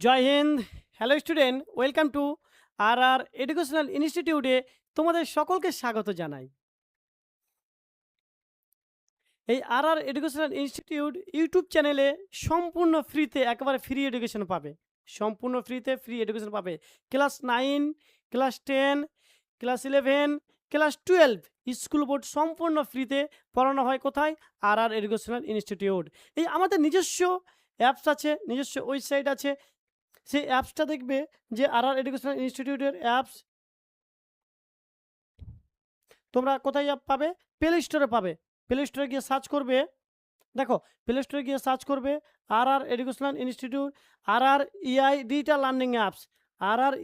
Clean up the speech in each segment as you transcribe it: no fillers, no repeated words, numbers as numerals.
জয় হিন্দ। Hello student, welcome to R educational ইনস্টিটিউটে তোমাদের সকলকে স্বাগত জানাই। এই আর এডুকেশনাল ইনস্টিটিউট ইউটিউব চ্যানেলে সম্পূর্ণ ফ্রিতে একেবারে ফ্রি এডুকেশন পাবে। সম্পূর্ণ ফ্রিতে ফ্রি এডুকেশন পাবে। Class 9, class 10, class 11, class 12 school board সম্পূর্ণ ফ্রিতে পড়ানো হয় কোথায়? আর এডুকেশনাল ইনস্টিটিউট। এই আমাদের নিজস্ব অ্যাপস আছে, নিজস্ব ওয়েবসাইট আছে। সেই অ্যাপসটা দেখবে যে এডুকেশনাল ইনস্টিটিউটের অ্যাপস তোমরা কোথায় পাবে? প্লে স্টোরে পাবে। প্লে স্টোরে গিয়ে সার্চ করবে। দেখো, প্লে স্টোরে গিয়ে সার্চ করবে এডুকেশনাল ইনস্টিটিউট, ইআই ডিজিটাল লার্নিং অ্যাপস,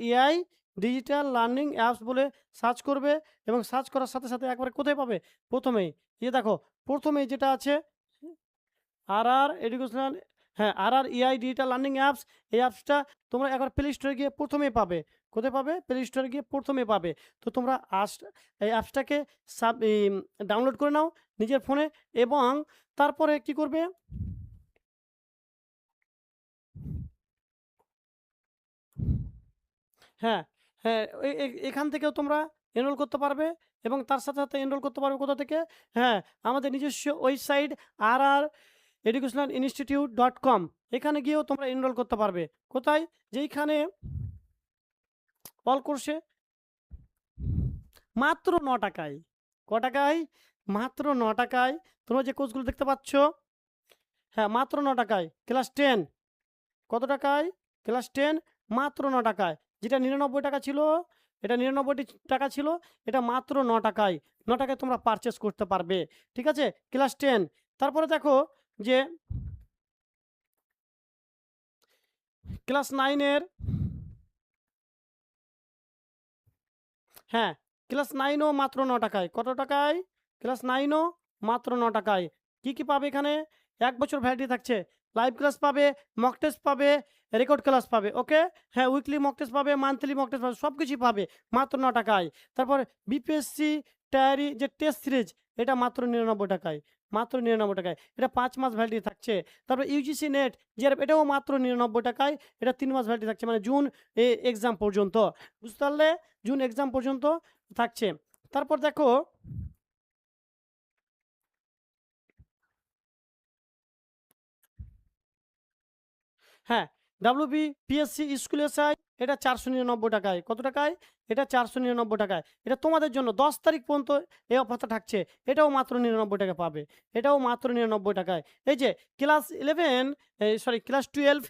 ইআই ডিজিটাল লার্নিং অ্যাপস বলে সার্চ করবে এবং সার্চ করার সাথে সাথে একবারে কোথায় পাবে? প্রথমেই দেখো, প্রথমেই যেটা আছে এডুকেশনাল, হ্যাঁ, ইআই ডিজিটাল লার্নিং অ্যাপস। এই অ্যাপসটা তোমরা একবার প্লে স্টোরে গিয়ে প্রথমেই পাবে। কোথায় পাবে? প্লে স্টোরে গিয়ে প্রথমে পাবে। তো তোমরা এই অ্যাপসটাকে ডাউনলোড করে নাও নিজের ফোনে এবং তারপরে কি করবে? হ্যাঁ, হ্যাঁ, এখান থেকেও তোমরা এনরোল করতে পারবে এবং তার সাথে সাথে এনরোল করতে পারবে কোথা থেকে? হ্যাঁ, আমাদের নিজস্ব ওয়েবসাইট আর এডুকেশনাল ইনস্টিটিউট ডট কম, এখানে গিয়েও তোমরা এনরোল করতে পারবে। কোথায়? যেইখানে অল কোর্সে মাত্র ৯ টাকায়। ক টাকায়? মাত্র ৯ টাকায় তোমরা যে কোর্সগুলো দেখতে পাচ্ছ, হ্যাঁ, মাত্র ৯ টাকায়। ক্লাস 10 কত টাকায়? ক্লাস 10 মাত্র ৯ টাকায়। যেটা ৯৯ টাকা ছিল, এটা ৯৯ টাকা ছিল, এটা মাত্র ৯ টাকায়। ৯ টাকায় তোমরা পারচেজ করতে পারবে। ঠিক আছে? ক্লাস 10। তারপরে দেখো যে ক্লাস 9 এর, হ্যাঁ, ক্লাস 9 ও মাত্র ৯ টাকায়। কত টাকায়? ক্লাস 9 ও মাত্র ৯ টাকায়। কি পাবে এখানে? ১ বছর ভ্যালিডিটি থাকছে। লাইভ ক্লাস পাবে, মক টেস্ট পাবে, রেকর্ড ক্লাস পাবে। ওকে? হ্যাঁ, উইকলি মক টেস্ট পাবে, মান্থলি মক টেস্ট পাবে, সবকিছুই পাবে মাত্র ৯ টাকায়। তারপরে বিপিএসসি টায়ারি যে টেস্ট সিরিজ, এটা মাত্র ৯৯ টাকায়। মাত্র ৯৯ টাকায়। এটা ৫ মাস ভ্যালিডিটি থাকছে। তারপর ইউজিসি নেট জেআরএফ, এটাও মাত্র ৯৯ টাকায়। এটা ৩ মাস ভ্যালিডিটি থাকছে, মানে জুন এক্সাম পর্যন্ত। বুঝতে পারলে? জুন এক্সাম পর্যন্ত থাকছে। তারপর দেখো, হ্যাঁ, WBPSC স্কুল এসআই, এটা 499 টাকায়। কত টাকায়? এটা 499 টাকায়। এটা তোমাদের জন্য 10 তারিখ পর্যন্ত এই অফারটা থাকছে। এটাও মাত্র 99 টাকা পাবে। এটাও মাত্র 99 টাকায়। এই যে ক্লাস 11, সরি ক্লাস 12,